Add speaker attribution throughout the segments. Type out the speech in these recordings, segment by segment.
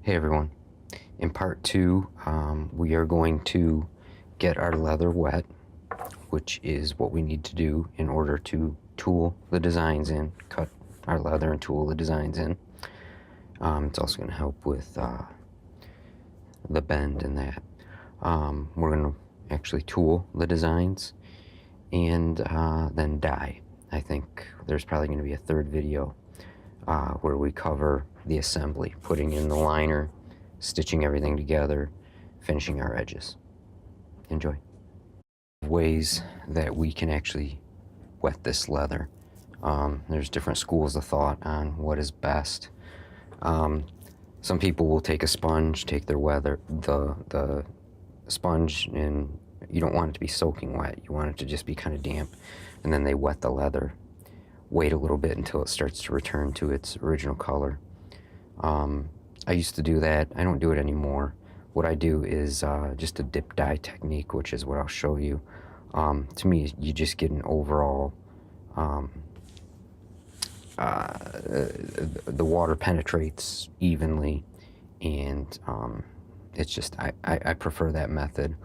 Speaker 1: Hey everyone. In part two, we are going to get our leather wet, which is what we need to do in order to tool the designs in, cut our leather and tool the designs in. It's also going to help with the bend and that. We're going to actually tool the designs and then dye. I think there's probably going to be a third video where we cover the assembly, putting in the liner, stitching everything together, finishing our edges. Enjoy. Ways that we can actually wet this leather. There's different schools of thought on what is best. Some people will take a sponge, take their the sponge, and you don't want it to be soaking wet. You want it to just be kind of damp, and then they wet the leather. Wait a little bit until it starts to return to its original color. I used to do that. I don't do it anymore. What I do is just a dip dye technique, which is what I'll show you. To me, you just get an overall, the water penetrates evenly, and it's just, I prefer that method.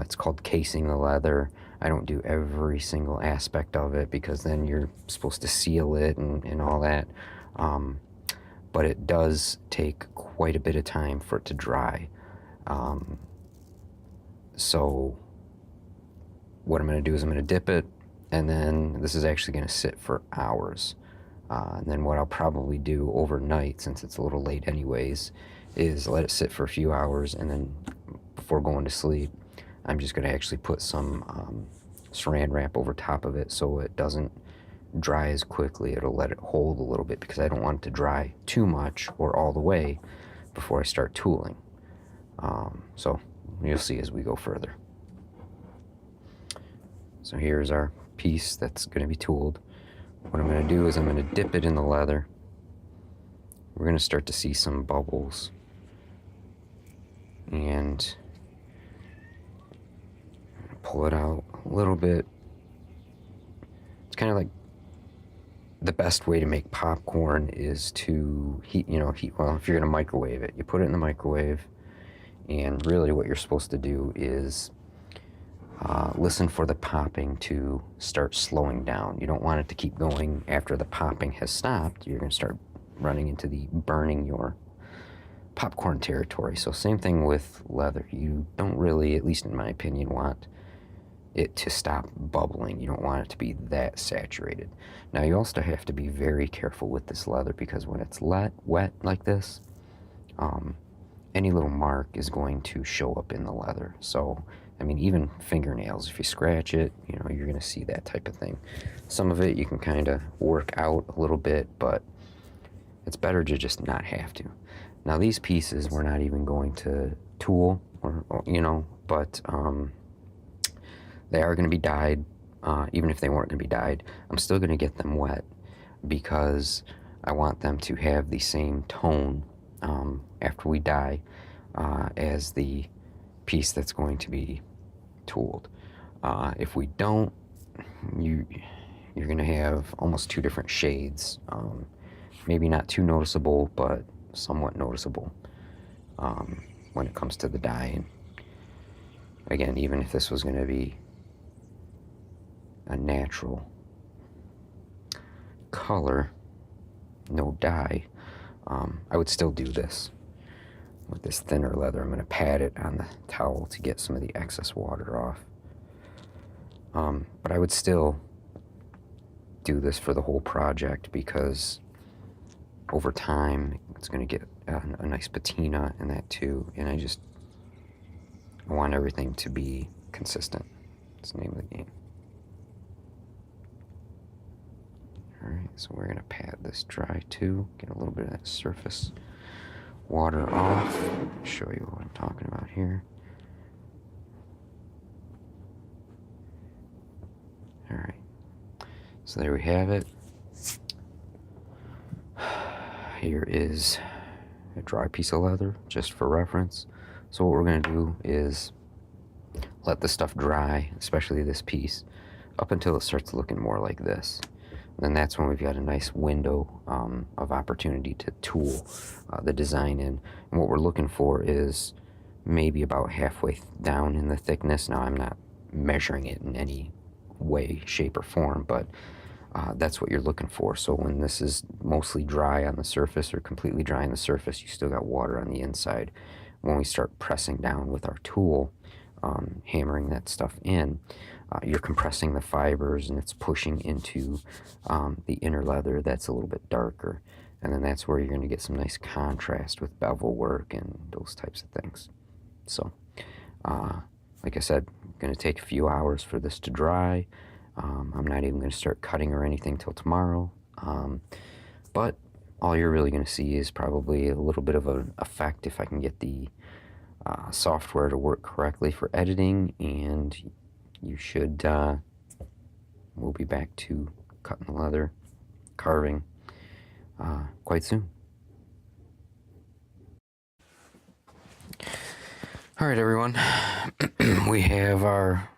Speaker 1: It's called casing the leather. I don't do every single aspect of it because then you're supposed to seal it and all that. But it does take quite a bit of time for it to dry. So what I'm going to do is I'm going to dip it, and then this is actually going to sit for hours. And then what I'll probably do overnight, since it's a little late anyways, is let it sit for a few hours, and then before going to sleep, I'm just going to actually put some saran wrap over top of it so it doesn't dry as quickly. It'll let it hold a little bit because I don't want it to dry too much or all the way before I start tooling. So you'll see as we go further. So here's our piece that's going to be tooled. What I'm going to do is I'm going to dip it in the leather. We're going to start to see some bubbles, and pull it out a little bit. It's kind of like the best way to make popcorn is to heat, well, if you're going to microwave it, you put it in the microwave, and really what you're supposed to do is listen for the popping to start slowing down. You don't want it to keep going after the popping has stopped. You're going to start running into the burning your popcorn territory. So same thing with leather. You don't really, at least in my opinion, want it to stop bubbling. You don't want it to be that saturated. Now you also have to be very careful with this leather because when it's wet like this, any little mark is going to show up in the leather. So I mean, even fingernails, if you scratch it, you're going to see that type of thing. Some of it you can kind of work out a little bit, but it's better to just not have to. Now these pieces we're not even going to tool, but they are going to be dyed. Even if they weren't going to be dyed, I'm still going to get them wet because I want them to have the same tone after we dye as the piece that's going to be tooled. If we don't, you're going to have almost two different shades. Maybe not too noticeable, but somewhat noticeable when it comes to the dye. And again, even if this was going to be a natural color, no dye, I would still do this. With this thinner leather, I'm going to pat it on the towel to get some of the excess water off. But I would still do this for the whole project because over time it's going to get a nice patina in that too. And I want everything to be consistent. That's the name of the game. Alright, so we're going to pat this dry too. Get a little bit of that surface water off. Show you what I'm talking about here. Alright, so there we have it. Here is a dry piece of leather, just for reference. So what we're going to do is let the stuff dry, especially this piece, up until it starts looking more like this. then that's when we've got a nice window of opportunity to tool the design in. And what we're looking for is maybe about halfway down in the thickness. Now, I'm not measuring it in any way, shape, or form, but that's what you're looking for. So when this is mostly dry on the surface or completely dry on the surface, you still got water on the inside. When we start pressing down with our tool, hammering that stuff in, you're compressing the fibers and it's pushing into the inner leather that's a little bit darker. And then that's where you're going to get some nice contrast with bevel work and those types of things. So, like I said, going to take a few hours for this to dry. I'm not even going to start cutting or anything till tomorrow. But all you're really going to see is probably a little bit of an effect if I can get the software to work correctly for editing, and you should, we'll be back to cutting the leather, carving, quite soon. All right, everyone, we have our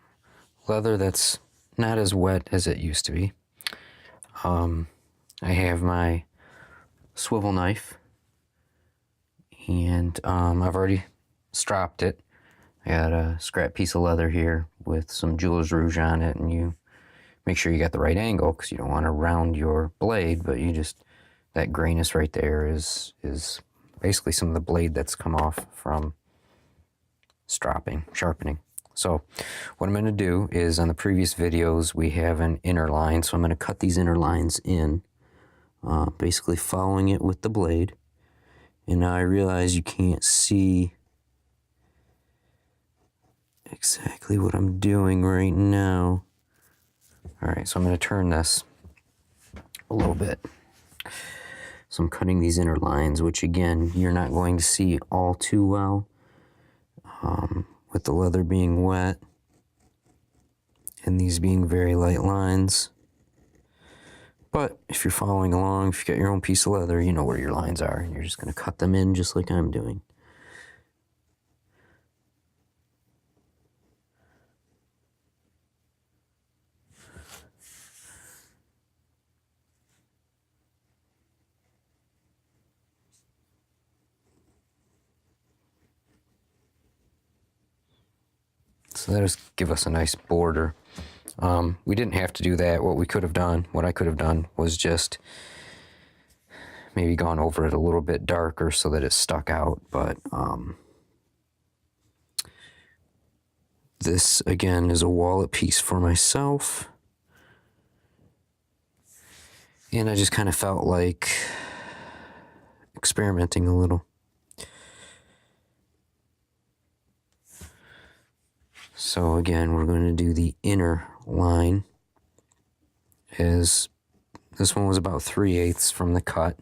Speaker 1: leather that's not as wet as it used to be. I have my swivel knife, and I've already stropped it. I got a scrap piece of leather here with some jeweler's rouge on it, and you make sure you got the right angle because you don't want to round your blade, but you just, that grayness right there is basically some of the blade that's come off from sharpening. So what I'm going to do is, on the previous videos we have an inner line, so I'm going to cut these inner lines in, basically following it with the blade. And now I realize you can't see exactly what I'm doing right now. Alright, so I'm going to turn this a little bit. So I'm cutting these inner lines, which again, you're not going to see all too well with the leather being wet and these being very light lines. But if you're following along, if you got your own piece of leather, you know where your lines are, and you're just going to cut them in just like I'm doing. So that'll give us a nice border. We didn't have to do that. What I could have done was just maybe gone over it a little bit darker so that it stuck out, but this again is a wallet piece for myself, and I just kind of felt like experimenting a little. So again, we're going to do the inner line, as this one was about 3/8 from the cut,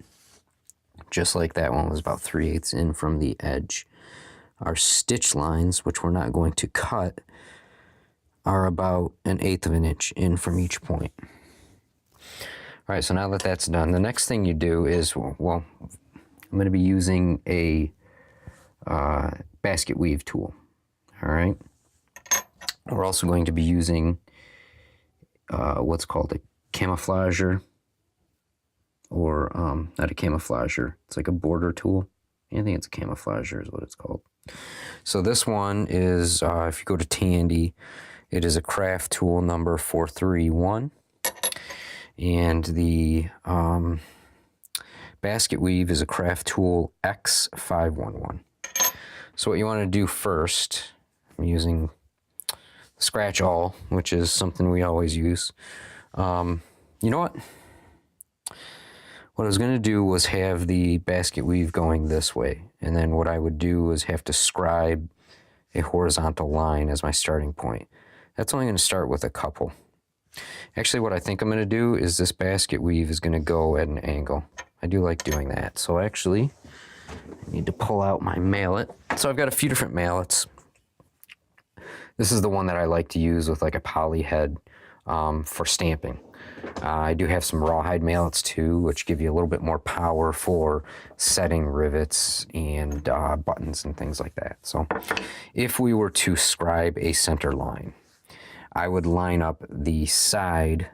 Speaker 1: just like that one was about 3/8 in from the edge. Our stitch lines, which we're not going to cut, are about 1/8 of an inch in from each point. All right, so now that that's done, the next thing you do is, well, I'm going to be using a basket weave tool. All right. We're also going to be using what's called a camouflager, or not a camouflager, it's like a border tool. I think it's a camouflager is what it's called. So this one is, if you go to Tandy, it is a craft tool number 431, and the basket weave is a craft tool X511. So what you want to do first, I'm using scratch all, which is something we always use. You know what? What I was going to do was have the basket weave going this way, and then what I would do is have to scribe a horizontal line as my starting point. That's only going to start with a couple. Actually, what I think I'm going to do is this basket weave is going to go at an angle. I do like doing that. So actually, I need to pull out my mallet. So I've got a few different mallets. This is the one that I like to use with like a poly head for stamping. I do have some rawhide mallets too, which give you a little bit more power for setting rivets and buttons and things like that. So if we were to scribe a center line, I would line up the side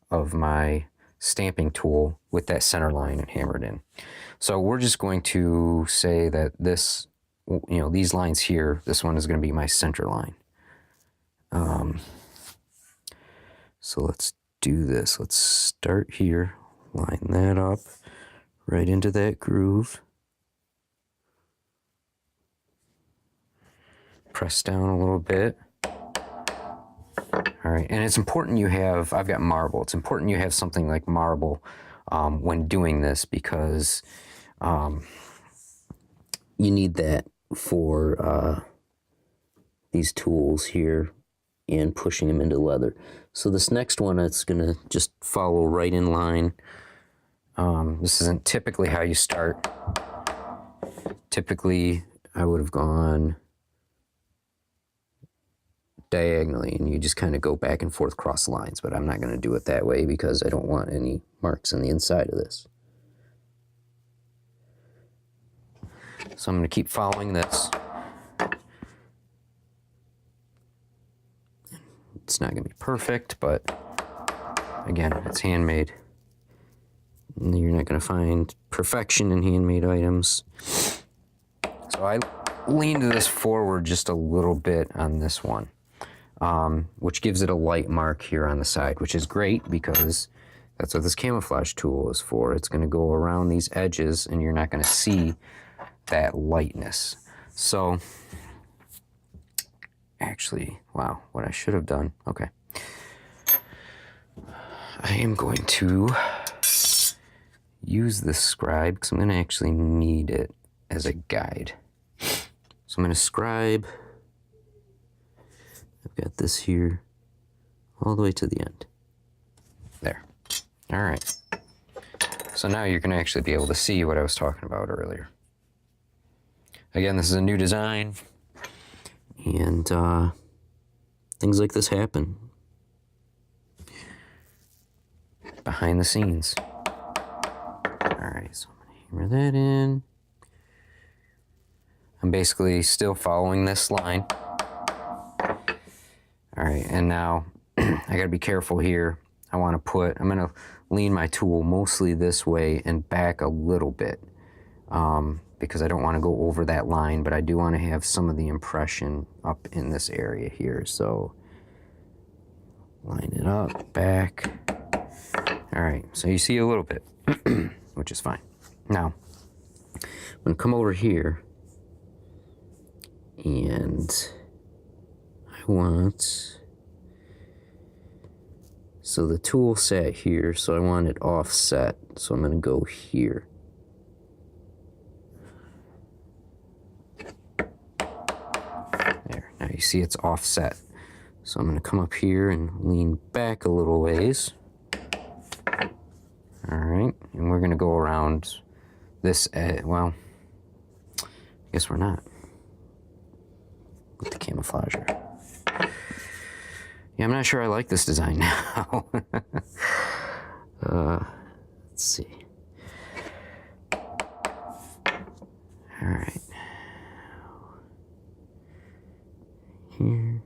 Speaker 1: of my stamping tool with that center line and hammer it in. So we're just going to say that this, you know, these lines here, this one is going to be my center line. So let's do this. Let's start here, line that up right into that groove. Press down a little bit. All right, and it's important you have, I've got marble. It's important you have something like marble when doing this, because you need that for these tools here and pushing them into leather. So this next one, it's gonna just follow right in line. This isn't typically how you start. Typically, I would have gone diagonally, and you just kind of go back and forth cross lines, but I'm not going to do it that way because I don't want any marks on the inside of this. So I'm going to keep following this. It's not going to be perfect, but again, it's handmade. And you're not going to find perfection in handmade items. So I leaned this forward just a little bit on this one. Which gives it a light mark here on the side, which is great because that's what this camouflage tool is for. It's going to go around these edges and you're not going to see that lightness. So, actually, wow, what I should have done. Okay. I am going to use this scribe because I'm going to actually need it as a guide. So I'm going to scribe. I've got this here all the way to the end. There. All right. So now you're going to actually be able to see what I was talking about earlier. Again, this is a new design, and things like this happen behind the scenes. All right, so I'm going to hammer that in. I'm basically still following this line. All right, and now I gotta be careful here. I'm gonna lean my tool mostly this way and back a little bit because I don't wanna go over that line, but I do wanna have some of the impression up in this area here. So line it up, back. All right, so you see a little bit, which is fine. Now, I'm gonna come over here and I want, so the tool sat here, so I want it offset, so I'm going to go here. There, now you see it's offset. So I'm going to come up here and lean back a little ways. All right, and we're going to go around this edge. Well, I guess we're not with the camouflager. Yeah, I'm not sure I like this design now. Let's see. All right. Here.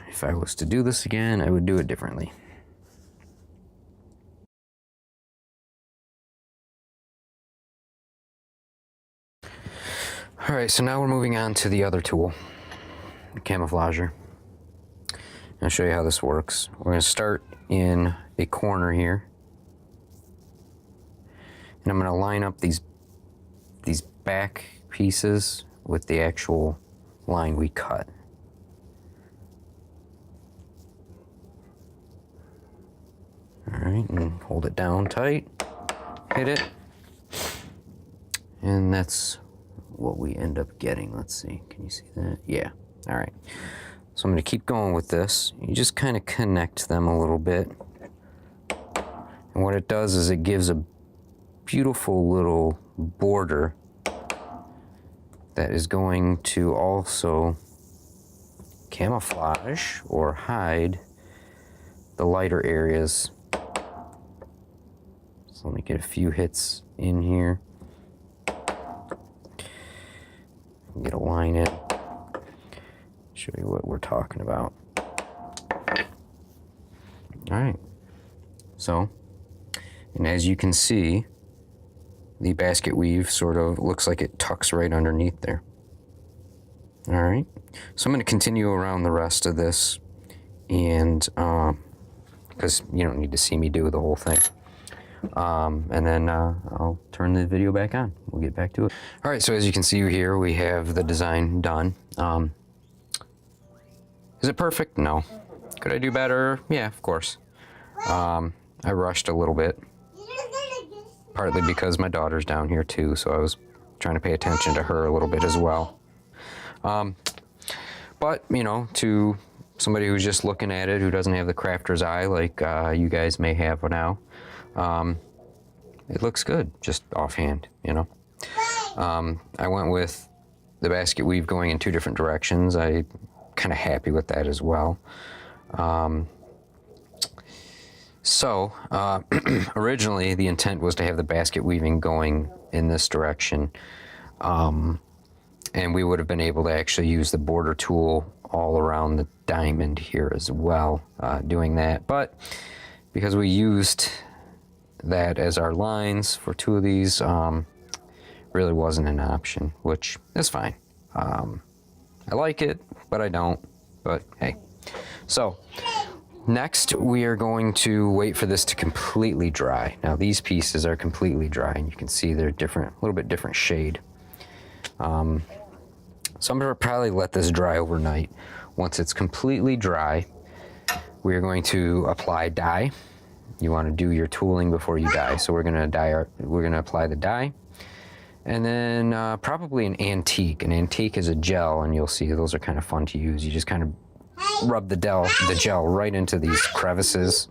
Speaker 1: If I was to do this again, I would do it differently. All right, so now we're moving on to the other tool, the camouflager. I'll show you how this works. We're going to start in a corner here, and I'm going to line up these back pieces with the actual line we cut. All right, and hold it down tight, hit it, and that's what we end up getting. Let's see, can you see that? Yeah, all right. So I'm gonna keep going with this. You just kind of connect them a little bit. And what it does is it gives a beautiful little border that is going to also camouflage or hide the lighter areas. So let me get a few hits in here. Get a line in. Show you what we're talking about. All right. So, and as you can see, the basket weave sort of looks like it tucks right underneath there. All right. So I'm going to continue around the rest of this, and because you don't need to see me do the whole thing. And then I'll turn the video back on. We'll get back to it. All right, so as you can see here, we have the design done. Is it perfect? No. Could I do better? Yeah, of course. I rushed a little bit, partly because my daughter's down here too, so I was trying to pay attention to her a little bit as well. But, you know, to somebody who's just looking at it, who doesn't have the crafter's eye like you guys may have now, it looks good, just offhand, you know. I went with the basket weave going in 2 different directions. I'm kind of happy with that as well. Originally the intent was to have the basket weaving going in this direction, and we would have been able to actually use the border tool all around the diamond here as well, doing that. But because we used that as our lines for 2 of these, really wasn't an option, which is fine. I like it, but I don't, but hey. So next we are going to wait for this to completely dry. Now these pieces are completely dry, and you can see they're different, a little bit different shade. So I'm gonna probably let this dry overnight. Once it's completely dry, we are going to apply dye. You want to do your tooling before you dye. So we're gonna apply the dye, and then probably an antique. An antique is a gel, and you'll see those are kind of fun to use. You just kind of rub the gel right into these crevices,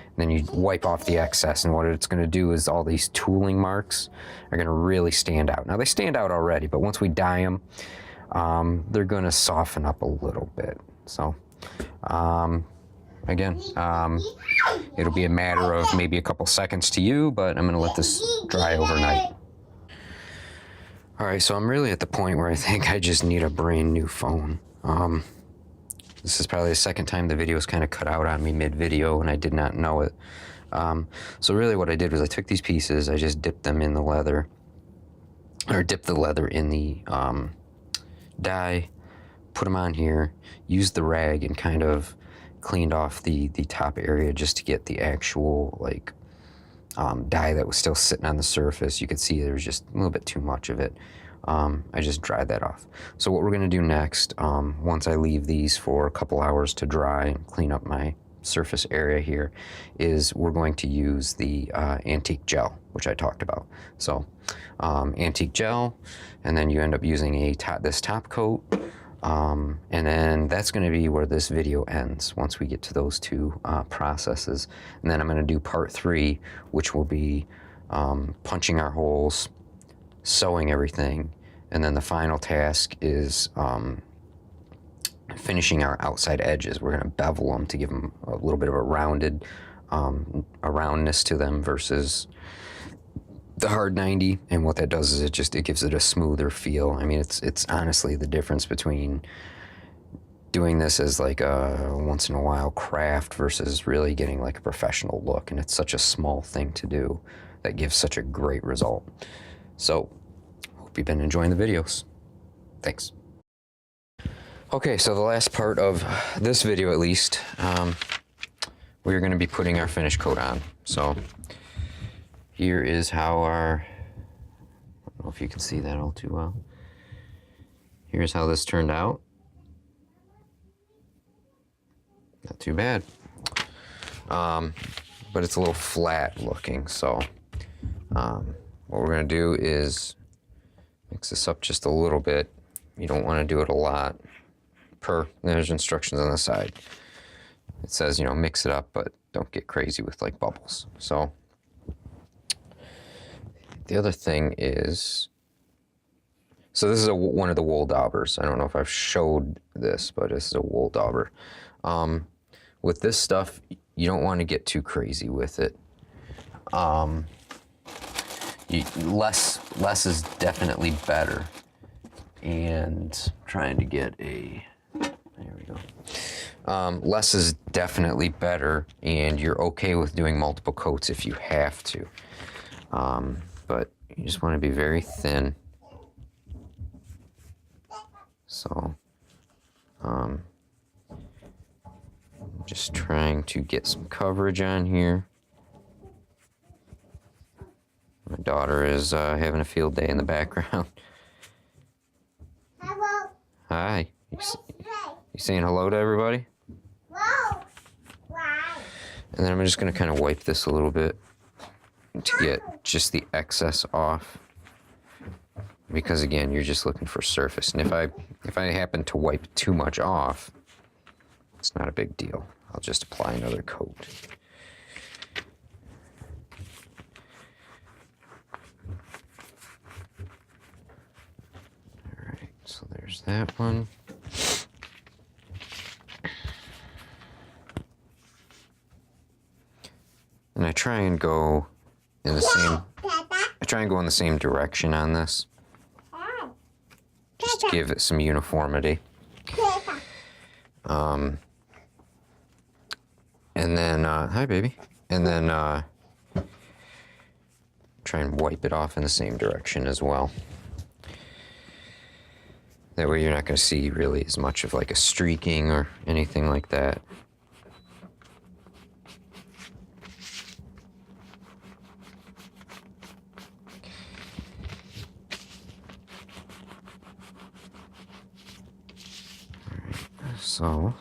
Speaker 1: and then you wipe off the excess, and what it's going to do is all these tooling marks are going to really stand out. Now they stand out already, but once we dye them, they're going to soften up a little bit. So again, it'll be a matter of maybe a couple seconds to you, but I'm going to let this dry overnight. All right, so I'm really at the point where I think I just need a brand new phone. This is probably the second time the video's kind of cut out on me mid-video, and I did not know it. So really what I did was I took these pieces, I just dipped them in the leather, or dipped the leather in the dye, put them on here, used the rag and kind of cleaned off the top area just to get the actual like dye that was still sitting on the surface. You could see there was just a little bit too much of it. I just dried that off. So what we're going to do next, once I leave these for a couple hours to dry and clean up my surface area here, is we're going to use the antique gel, which I talked about. So antique gel, and then you end up using this top coat, and then that's going to be where this video ends once we get to those 2 processes. And then I'm going to do part 3, which will be punching our holes, sewing everything, and then the final task is finishing our outside edges. We're going to bevel them to give them a little bit of a rounded, a roundness to them versus the hard 90. And what that does is it gives it a smoother feel. I mean, it's honestly the difference between doing this as like a once in a while craft versus really getting like a professional look. And it's such a small thing to do that gives such a great result. So hope you've been enjoying the videos. Thanks. Okay, so the last part of this video, at least, we're going to be putting our finish coat on. So here is how our, I don't know if you can see that all too well. Here's how this turned out. Not too bad. But it's a little flat looking, so what we're going to do is mix this up just a little bit. You don't want to do it a lot. There's instructions on the side. It says, you know, mix it up, but don't get crazy with like bubbles. So the other thing is, so this is one of the wool daubers. I don't know if I've showed this, but this is a wool dauber. With this stuff, you don't want to get too crazy with it. less is definitely better. And trying to get a, there we go. Less is definitely better, and you're okay with doing multiple coats if you have to. But you just want to be very thin. So, I'm just trying to get some coverage on here. My daughter is having a field day in the background.
Speaker 2: Hello.
Speaker 1: Hi. You saying hello to everybody?
Speaker 2: Whoa. Wow.
Speaker 1: And then I'm just going to kind of wipe this a little bit to get just the excess off. Because again, you're just looking for surface. And if I happen to wipe too much off, it's not a big deal. I'll just apply another coat. All right, so there's that one. And I try and go in the same direction on this. Just to give it some uniformity. And then, hi baby. And then try and wipe it off in the same direction as well. That way you're not going to see really as much of like a streaking or anything like that. So,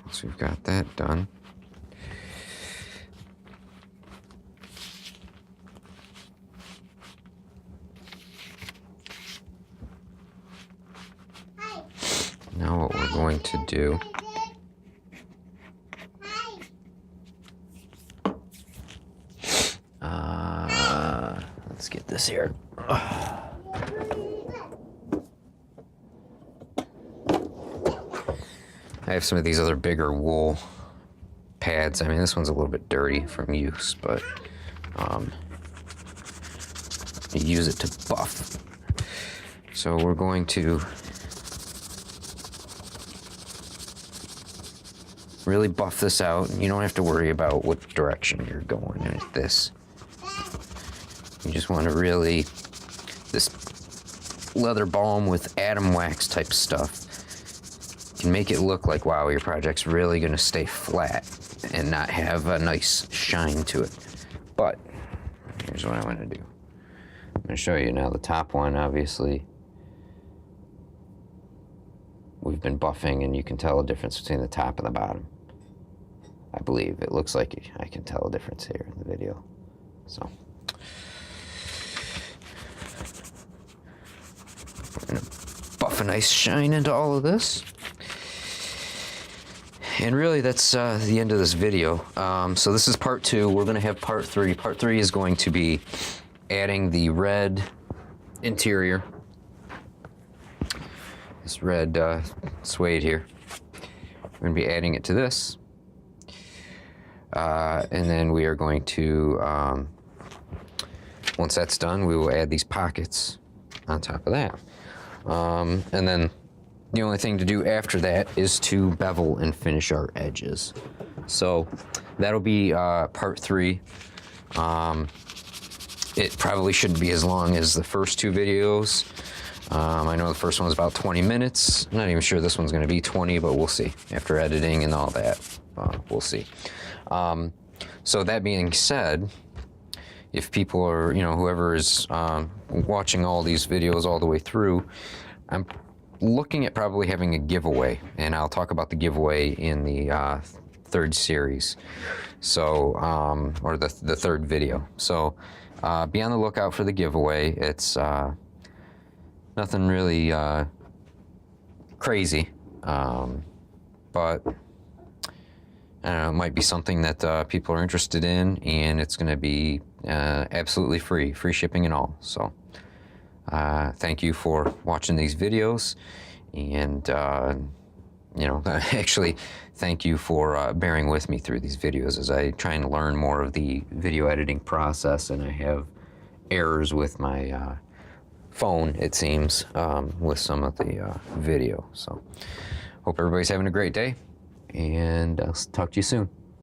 Speaker 1: once we've got that done, now what we're going to do let's get this here. I have some of these other bigger wool pads. I mean, this one's a little bit dirty from use, but you use it to buff. So we're going to really buff this out. You don't have to worry about what direction you're going with this. You just want to really, this leather balm with atom wax type stuff can make it look like, wow, your project's really going to stay flat and not have a nice shine to it. But here's what I want to do. I'm going to show you now the top one. Obviously, we've been buffing, and you can tell a difference between the top and the bottom. I believe it looks like I can tell a difference here in the video. So we're going to buff a nice shine into all of this. And really, that's the end of this video. So this is part 2. We're going to have part 3. Part 3 is going to be adding the red interior. This red suede here. We're going to be adding it to this. And then we are going to, once that's done, we will add these pockets on top of that. And then the only thing to do after that is to bevel and finish our edges. So that'll be part 3. It probably shouldn't be as long as the first 2 videos. I know the first one's about 20 minutes. I'm not even sure this one's going to be 20, but we'll see. After editing and all that, we'll see. So that being said, if people are, whoever is watching all these videos all the way through, I'm looking at probably having a giveaway, and I'll talk about the giveaway in the 3rd series, so or the 3rd video. So be on the lookout for the giveaway. It's nothing really crazy, but I don't know, it might be something that people are interested in, and it's going to be absolutely free shipping and all. So thank you for watching these videos, and you know, actually, thank you for bearing with me through these videos as I try and learn more of the video editing process, and I have errors with my phone, it seems, with some of the video. So, hope everybody's having a great day, and I'll talk to you soon.